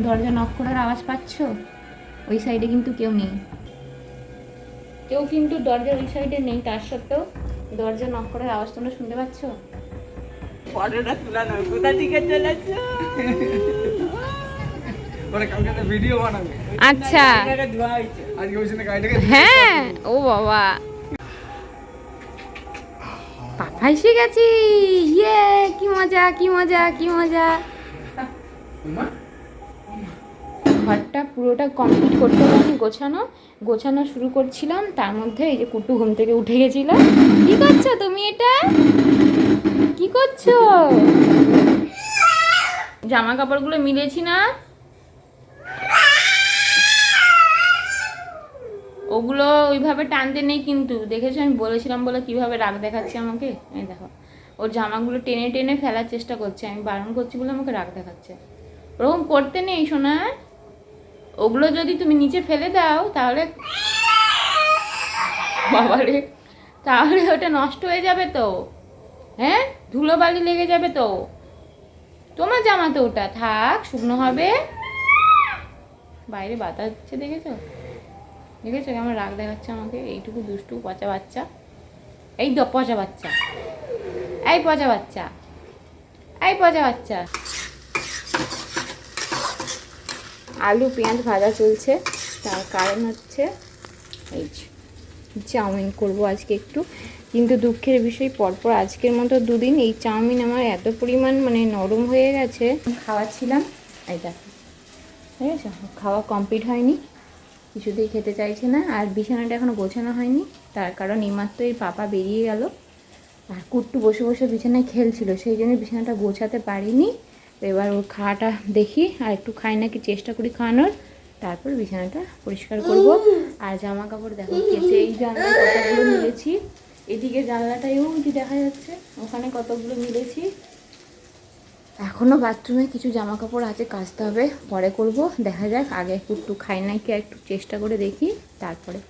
দরজা নক করার আওয়াজ পাচ্ছ? ওই সাইডে কিন্তু কেউ নেই, কেউ কিন্তু দরজার ওই সাইডে নেই, তার সত্ত্বেও দরজা নক করার আওয়াজ তোমরা শুনতে পাচ্ছ? ফটোটা তোলা নয়, কোথা থেকে চলেছ? ওরে কালকে তো ভিডিও বানাবে। আচ্ছা গাড়িটাকে ধোয়া হয়েছে আজকে, ওই জন্য গাড়িটাকে হ্যাঁ। ও বাবা, পাপা এসে গেছি, ইয়ে কি মজা কি মজা কি মজা। ঘরটা পুরোটা কমপ্লিট করতে পারিনি, গোছানো গোছানো শুরু করছিলাম, তার মধ্যে এই যে কুট্টু ঘুম থেকে উঠে গেছিল। কি করছো তুমি এটা? কি করছো? জামা কাপড়গুলো মিলেছি না, ওগুলো ওইভাবে টানতে নেই কিন্তু, দেখেছো আমি বলেছিলাম বলে কিভাবে রাগ দেখাচ্ছে আমাকে। এই দেখো, ওর জামাগুলো টেনে টেনে ফেলার চেষ্টা করছে, আমি বারণ করছি বলে আমাকে রাগ দেখাচ্ছে। ওরকম করতে নেই সোনা, ওগুলো যদি তুমি নিচে ফেলে দাও তাহলে বাবারে, তাহলে ওটা নষ্ট হয়ে যাবে তো, হ্যাঁ ধুলো বালি লেগে যাবে তো। তোমার জামা তো ওটা, থাক শুকনো হবে। বাইরে বাতাস হচ্ছে, দেখেছো দেখেছো কেমন রাগ দেখাচ্ছে আমাকে, এইটুকু দুষ্টু পচা বাচ্চা। এই তো পচা বাচ্চা, এই পচা বাচ্চা, এই পচা বাচ্চা। আলু পেঁয়াজ ভাজা চলছে, তার কারণ হচ্ছে এই চাউমিন করব আজকে একটু। কিন্তু দুঃখের বিষয়, পরপর আজকের মতো দুদিন এই চাউমিন আমার এত পরিমাণ মানে নরম হয়ে গেছে। খাওয়াচ্ছিলাম, এই দেখো ঠিক আছে, খাওয়া কমপ্লিট হয়নি, কিছুতেই খেতে চাইছে না। আর বিছানাটা এখনও গোছানো হয়নি, তার কারণ এইমাত্র এর পাপা বেরিয়ে গেল, আর কুট্টু বসে বসে বিছানায় খেলছিল, সেই জন্য বিছানাটা গোছাতে পারিনি। তো এবার ওর খাওয়াটা দেখি, আর একটু খাই নাকি চেষ্টা করি খাওয়ানোর, তারপর বিছানাটা পরিষ্কার করব। আর জামা কাপড় দেখো কেচে এই জানলায় কতগুলো মিলেছি, এদিকে জানলাটায়ও কি দেখা যাচ্ছে, ওখানে কতগুলো মিলেছি। এখনও বাথরুমে কিছু জামা কাপড় আছে, কাচতে হবে, পরে করব, দেখা যাক। আগে একটু খাই নাকি একটু চেষ্টা করে দেখি, তারপরে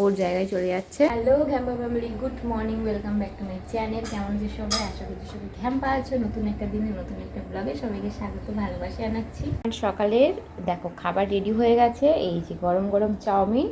ওর জায়গায় চলে যাচ্ছে। হ্যালো ঘ্যাম্পা family, good morning, welcome back to my channel. কেমন যে সবাই, আশা করছি সবাই ঘ্যাম্পা আছো। নতুন একটা দিনে নতুন একটা ব্লগে সবাইকে স্বাগত, ভালোবাসা জানাচ্ছি। সকালের দেখো খাবার রেডি হয়ে গেছে, এই যে গরম গরম চাউমিন।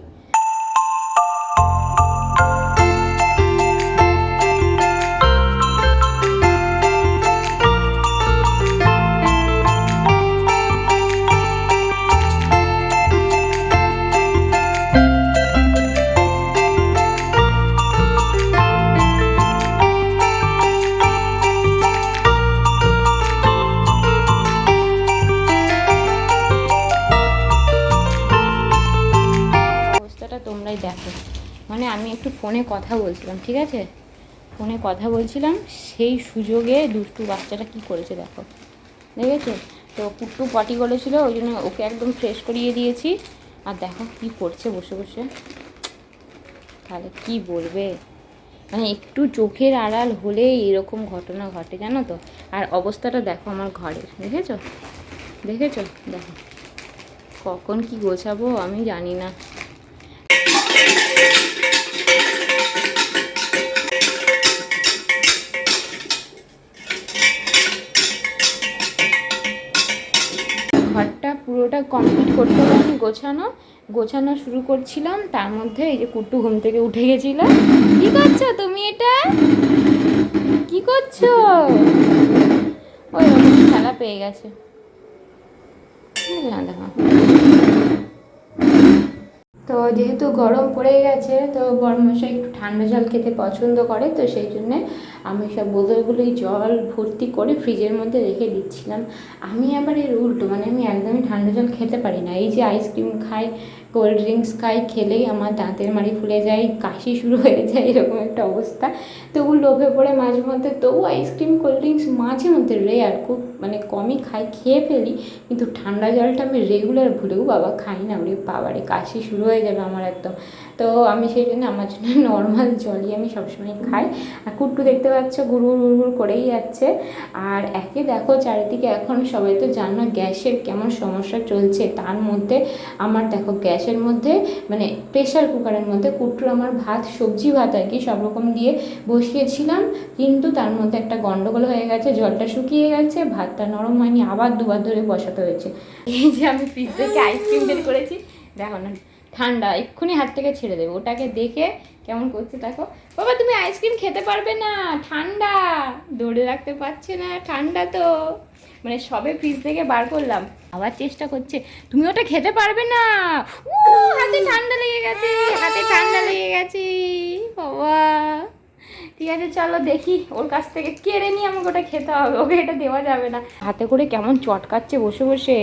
অবস্থাটা তোমরাই দেখো, মানে আমি একটু ফোনে কথা বলছিলাম, ঠিক আছে, ফোনে কথা বলছিলাম, সেই সুযোগে দুষ্টু বাচ্চাটা কি করেছে দেখো, দেখেছো তো। কুট্টু পটি করেছিল, ওই জন্য ওকে একদম ফ্রেশ করিয়ে দিয়েছি, আর দেখো কি করছে বসে বসে, তাহলে কি বলবে, মানে একটু চোখের আড়াল হলেই এরকম ঘটনা ঘটে জানো তো। আর অবস্থাটা দেখো আমার ঘরের, দেখেছো দেখেছো, দেখো কখন কি গোছাবো আমি জানি না। ঘরটা পুরোটা কমপ্লিট করতে পারিনি, গোছানো গোছানো শুরু করছিলাম, তার মধ্যে এই যে কুট্টু ঘুম থেকে উঠে গেছিল। কি করছো তুমি এটা? কি করছো? ওই রকম খেলা পেয়ে গেছে, না দেখো। তো যেহেতু গরম পড়ে গেছে, তো বড়মশাই একটু ঠান্ডা জল খেতে পছন্দ করে, তো সেই জন্যে আমি সব বোতলগুলোই জল ভর্তি করে ফ্রিজের মধ্যে রেখে দিচ্ছিলাম। আমি আবার এর উল্টো, মানে আমি একদমই ঠান্ডা জল খেতে পারি না। এই যে আইসক্রিম খাই, কোল্ড ড্রিঙ্কস খাই, খেলেই আমার দাঁতের মাড়ি ফুলে যায়, কাশি শুরু হয়ে যায়, এরকম একটা অবস্থা। তবু লোভে পড়ে মাঝে মধ্যে, তবু আইসক্রিম কোল্ড ড্রিঙ্কস মাঝে মধ্যে রেয়ার, খুব মানে কমই খাই, খেয়ে ফেলি। কিন্তু ঠান্ডা জলটা আমি রেগুলার ভুলেও বাবা খাই না, ওরে বাবারে কাশি শুরু হয়ে যাবে আমার একদম। তো আমি সেই জন্য আমার জন্য নর্মাল জলই আমি সবসময় খাই। আর কুট্টু দেখতে পাচ্ছ গুড়গুড় গুড়গুড় করেই যাচ্ছে। আর একে দেখো চারিদিকে এখন সবাই তো জানো গ্যাসের কেমন সমস্যা চলছে, তার মধ্যে আমার দেখো গ্যাস গ্যাসের মধ্যে মানে প্রেশার কুকারের মধ্যে কুট্টুর আমার ভাত সবজি ভাত আর কি সব রকম দিয়ে বসিয়েছিলাম, কিন্তু তার মধ্যে একটা গন্ডগোল হয়ে গেছে, জলটা শুকিয়ে গেছে, ভাতটা নরম হয়নি, আবার দুবার ধরে বসাতে হয়েছে। এই যে আমি ফ্রিজ থেকে আইসক্রিম বের করেছি, দেখো না ঠান্ডা, এক্ষুনি হাত থেকে ছেড়ে দেবে। ওটাকে দেখে কেমন করছে দেখো, বাবা তুমি আইসক্রিম খেতে পারবে না, ঠান্ডা, ধরে রাখতে পারছে না, ঠান্ডা তো, মানে সবে ফ্রিজ থেকে বার করলাম, আবার চেষ্টা করছে তুমি ওটা খেতে পারবে না, হাতে ঠান্ডা লেগে গেছে, হাতে ঠান্ডা লেগে গেছে বাবা। ঠিক আছে চলো দেখি, ওর কাছ থেকে কেড়ে নিয়ে আমাকে ওটা খেতে হবে, ওকে এটা দেওয়া যাবে না। হাতে করে কেমন চটকাচ্ছে বসে বসে,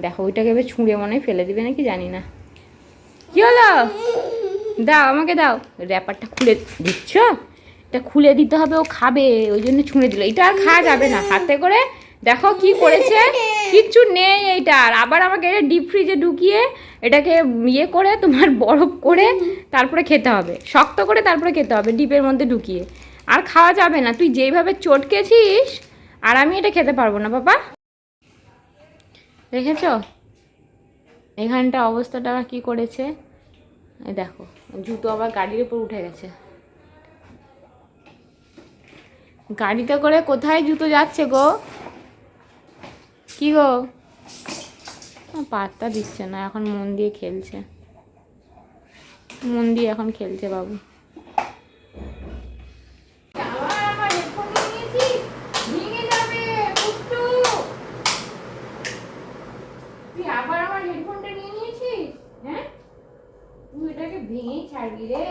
দেখো ওইটাকে এবার ছুঁড়ে মনে হয় ফেলে দিবে নাকি জানি না। কি হলো, দাও আমাকে দাও, র্যাপারটা খুলে দিচ্ছ, এটা খুলে দিতে হবে, ও খাবে ওই জন্য ছুঁড়ে দিল। এটা আর খাওয়া যাবে না, হাতে করে দেখো কি করেছে, কিচ্ছু নেই এইটার। আবার আমাকে এটা ডিপ ফ্রিজে ঢুকিয়ে এটাকে ইয়ে করে তোমার বরফ করে তারপরে খেতে হবে, শক্ত করে তারপরে খেতে হবে ডিপের মধ্যে ঢুকিয়ে, আর খাওয়া যাবে না। তুই যেইভাবে চটকেছিস, আর আমি এটা খেতে পারবো না বাবা। দেখেছো এখানটা অবস্থাটা কি করেছে, এই দেখো জুতো আবার গাড়ির উপর উঠে গেছে। গাড়িতে করে কোথায় জুতো যাচ্ছে গো, কি গো, পাত্তা দিচ্ছে না, এখন মন দিয়ে খেলছে, মন দিয়ে এখন খেলছে বাবু। আবার আমার হেডফোনটা নিয়ে নিয়েছিস, হ্যাঁ তুই এটাকে ভেঙেই ছাড়বি রে।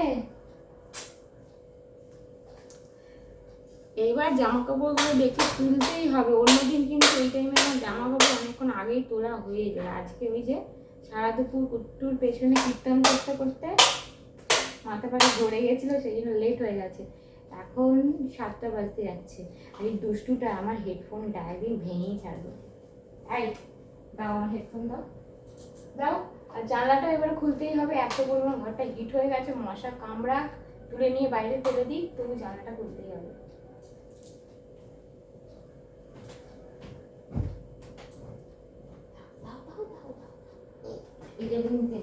এইবার জামা কাপড়গুলো দেখে তুলতেই হবে, অন্যদিন কিন্তু এই টাইমে আমার জামা কাপড় অনেকক্ষণ আগেই তোলা হয়ে যায়। আজকে ওই যে সারা দুপুর কুট্টুর পেছনে কীর্তন করতে করতে মাথা পাটা ধরে গেছিলো, সেই জন্য লেট হয়ে গেছে। এখন 7টা বাজতে যাচ্ছে, আর এই দুষ্টুটা আমার হেডফোনটা একদিন ভেঙেই ছাড়বে। এই দাও আমার হেডফোন দাও, দাও। আর জানলাটা এবার খুলতেই হবে, এত পরিমাণ ঘরটা হিট হয়ে গেছে, মশা কামড়া, তুলে নিয়ে বাইরে ফেলে দিই, তবু জানলাটা খুলতেই হবে। এটা কিনতে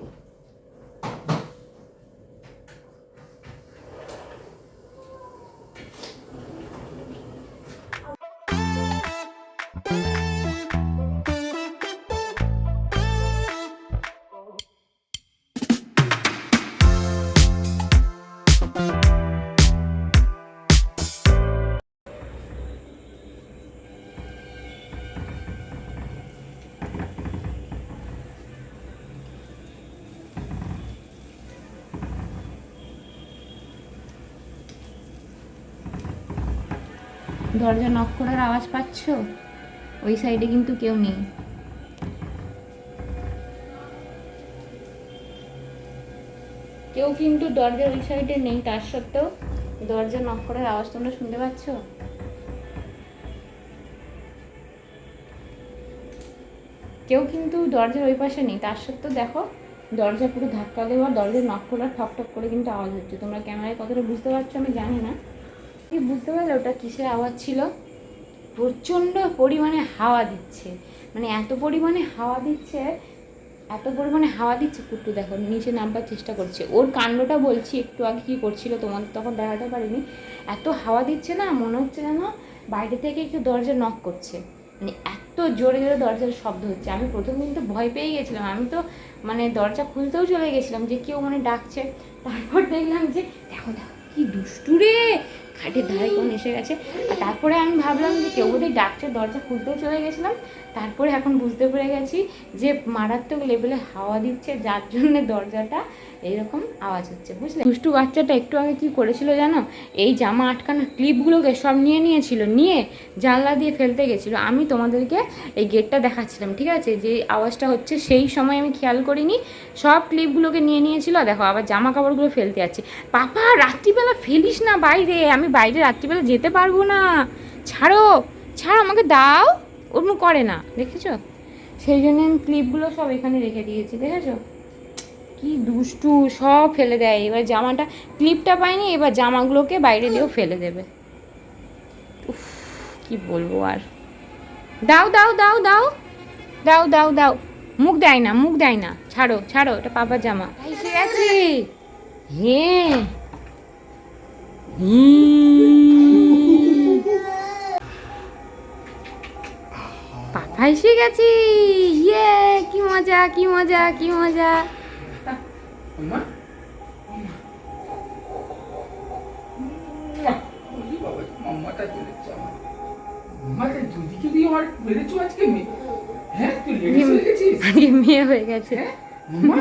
দরজা নক করার আওয়াজ পাচ্ছ, ওই সাইডে কিন্তু কেউ নেই। কেউ কিন্তু দরজার ওই সাইডে নেই, তার সত্ত্বেও দরজা নক করার আওয়াজ তোমরা শুনতে পাচ্ছ। কেউ কিন্তু দরজার ওই পাশে নেই, তার সত্ত্বেও দেখো দরজা পুরো ধাক্কা দেওয়া, দরজা নক করার ঠক ঠক করে কিন্তু আওয়াজ হচ্ছে। তোমরা ক্যামেরায় কতটা বুঝতে পারছো আমি জানি না, কি বুঝতে পারলে ওটা কিসের আওয়াজ ছিল। প্রচণ্ড পরিমাণে হাওয়া দিচ্ছে, মানে এত পরিমাণে হাওয়া দিচ্ছে, এত পরিমাণে হাওয়া দিচ্ছে। কুট্টু দেখো নিচে নামবার চেষ্টা করছে, ওর কাণ্ডটা বলছি, একটু আগে কী করছিল তোমাদের তখন দেখাতে পারিনি। এত হাওয়া দিচ্ছে না, মনে হচ্ছে যেন বাইরে থেকে একটু দরজা নক করছে, মানে এত জোরে জোরে দরজার শব্দ হচ্ছে। আমি প্রথম দিন তো ভয় পেয়ে গেছিলাম, আমি তো মানে দরজা খুলতেও চলে গেছিলাম যে কেউ মানে ডাকছে। তারপর দেখলাম যে দেখো দেখো কি দুষ্টু রে, খাটের ধারে কোন এসে গেছে। আর তারপরে আমি ভাবলাম যে কেউ বোধহয় ডাকছে, দরজা খুলতেও চলে গেছিলাম। তারপরে এখন বুঝতে পেরে গেছি যে মারাত্মক লেভেলে হাওয়া দিচ্ছে, যার জন্য দরজাটা এইরকম আওয়াজ হচ্ছে, বুঝলে। দুষ্টু বাচ্চাটা একটু আগে কি করেছিল জানো, এই জামা আটকানো ক্লিপগুলোকে সব নিয়ে নিয়েছিল, নিয়ে জানলা দিয়ে ফেলতে গেছিলো। আমি তোমাদেরকে এই গেটটা দেখাচ্ছিলাম, ঠিক আছে, যে আওয়াজটা হচ্ছে সেই সময় আমি খেয়াল করিনি, সব ক্লিপগুলোকে নিয়ে নিয়েছিল। দেখো আবার জামা কাপড়গুলো ফেলতে যাচ্ছে। পাপা রাত্রিবেলা ফেলিস না বাইরে, আমি বাইরে রাত্রিবেলা যেতে পারবো না, ছাড়ো ছাড়ো আমাকে দাও, অন্য করে না, দেখেছো। সেই জন্য আমি ক্লিপগুলো সব এখানে রেখে দিয়েছি, দেখেছো কি দুষ্টু, সব ফেলে দেয়। এবার জামাটা ক্লিপটা পাইনি, এবার জামাগুলোকে বাইরে দিয়েও ফেলে দেবে। উফ কি বলবো আর, দাও দাও দাও দাও দাও দাও দাও মুখ দেয় না, ছাড়ো ছাড়ো, এটা পাপার জামা। এসে গেছে, হ্যাঁ। পাপা এসে গেছে, ইয়ে, কি মজা কি মজা কি মজা। মাম্মা মাম্মাটা চলেছে আমার। মাম্মাটা দুদিকে দিয়ে আমার বেড়েছো আজকে মেয়ে। হ্যাঁ তুই লেডিস হয়ে গেছিস। আজকে মেয়ে হয়ে গেছে। হ্যাঁ মাম্মা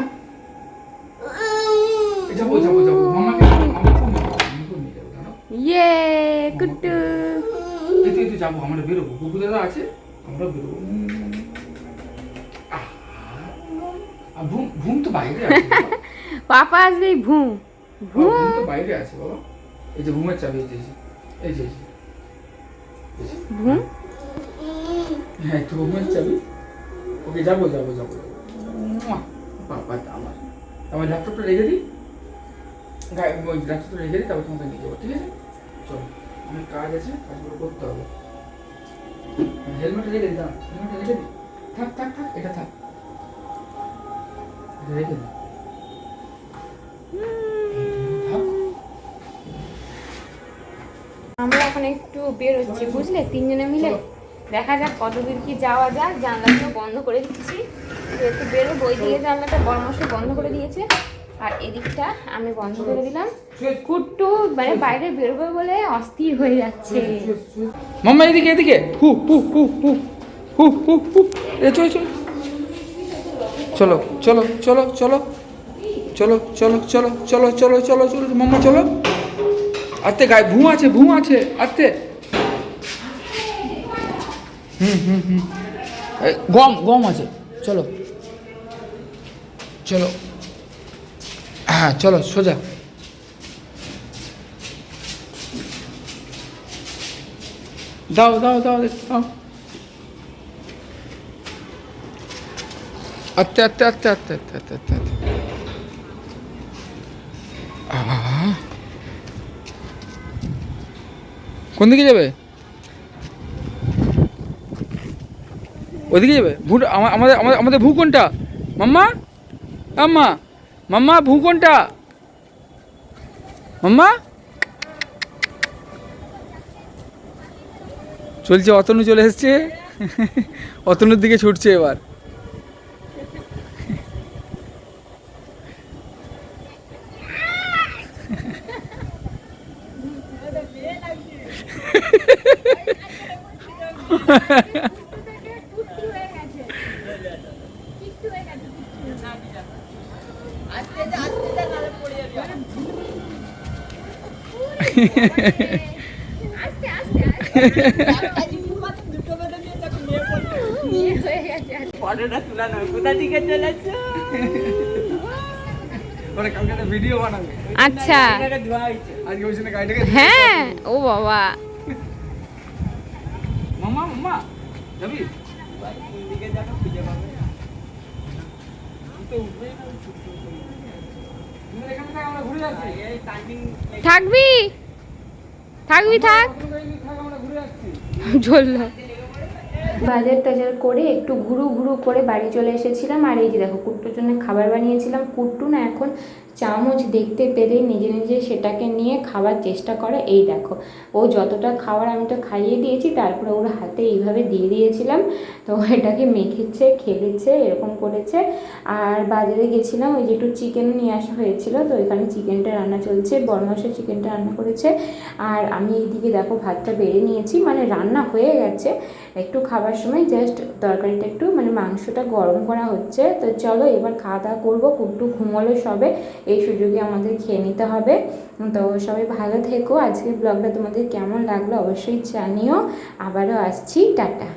যাবো যাবো যাবো মাম্মাকে নিয়ে যাবো জানো। ইয়ে কুট্টু। এই তো যাবো, আমরা বেরোবো, বুবু দাদা আছে, আমরা বেরোবো। ঘুম ঘুম তো বাইরে আছে বাবা। পাপা আসবেই ভুঁ ভুঁ। ঘুম তো বাইরে আছে বাবা। এই যে ঘুমের চাবি, এই যে এই যে ভুঁ। হ্যাঁ একটু ঘুমের চাবি। ওকে যাবো যাবো যাবো বাবা আমার আমার ল্যাপটপটা রেখে দিই, ল্যাপটপটা রেখে দিই, তারপর তোমাকে নিয়ে যাবো, ঠিক আছে? চলো, আমার কাজ আছে, কাজগুলো করতে হবে। হেলমেটটা রেখে দিই, দাঁড়া, হেলমেটটা রেখে দিই। থাক থাক থাক, এটা থাক, এটা রেখে দিই। থাক। আমরা এখন একটু বেরোচ্ছি, বুঝলে, তিনজনে মিলে। দেখা যাক কতদূর কি যাওয়া যায়। জানলাটাও বন্ধ করে দিচ্ছি, যেহেতু বেরোবো। ওই দিকে জানলাটা বরমাসে বন্ধ করে দিয়েছে, আর এদিকটা আমি বন্ধ করে দিলাম। কুট্টু মানে বাইরে বেরোবে বলে অস্থির হয়ে যাচ্ছে। মাম্মা এদিকে এদিকে, হু হু হু হু হু হু হু, এ চলো চলো চলো চলো চলো চলো চলো চলো চলো চলো চলো চলো মাম্মা চলো। আত্তে গায়ে ভুঁ আছে আত্তে। গম আছে, চলো চলো, হ্যাঁ চলো সোজা। দাও দাও দাও দাও, আস্তে আস্তে আস্তে আস্তে আস্তে আস্তে আস্তে আস্তে। কোন দিকে যাবে? ওইদিকে যাবে? ভূ আমাদের আমাদের আমাদের ভূ কোনটা মাম্মা? আম্মা মাম্মা ভূ কোনটা মাম্মা? চলছে, অতনু চলে এসছে, অতনুর দিকে ছুটছে এবার। ফটোটা তোলা নয়, কোথা থেকে চলেছে? ভিডিও বানাবে। আচ্ছা, ধোয়া হয়েছে। আজকে ওই জন্য গাড়িটাকে হ্যাঁ। ও বাবা, মাম্মা মাম্মা যাবি? কোন দিকে যাবো খুঁজে পাবে না। তো উঠবেই না, তুমি এখানে থাক, আমরা ঘুরে যাচ্ছি। এই টাইমিং থাকবি থাকবি থাক। থাক, আমরা ঘুরে যাচ্ছি। চললো। বাজার টাজার করে একটু ঘুরু ঘুরু করে বাড়ি চলে এসেছিলাম। আর এই যে দেখো, কুট্টুর জন্য খাবার বানিয়েছিলাম। কুট্টু না এখন চামচ দেখতে পেলে নিজে নিজে সেটাকে নিয়ে খাওয়ার চেষ্টা করে। এই দেখো, ও যতটা খাওয়ার আমি তো খাইয়ে দিয়েছি, তারপরে ওর হাতে এইভাবে দিয়ে দিয়েছিলাম, তো এটাকে মেখেছে, খেলেছে, এরকম করেছে। আর বাজারে গেছিলাম, ওই যে একটু চিকেন নিয়ে আসা হয়েছিল, তো এখানে চিকেনটা রান্না চলছে, বড়মাসের চিকেনটা রান্না করেছে। আর আমি এইদিকে দেখো ভাতটা বেড়ে নিয়েছি, মানে রান্না হয়ে গেছে, একটু খাবার সময় জাস্ট তরকারিটা একটু মানে মাংসটা গরম করা হচ্ছে। তো চলো এবার খাওয়া দাওয়া করবো। কুট্টু ঘুমোলো সবে, এই সুযোগে আমাদের খেয়ে নিতে হবে। তো সবাই ভালো থেকো। আজকের ব্লগটা তোমাদের কেমন লাগলো অবশ্যই জানিও। আবারও আসছি, টাটা।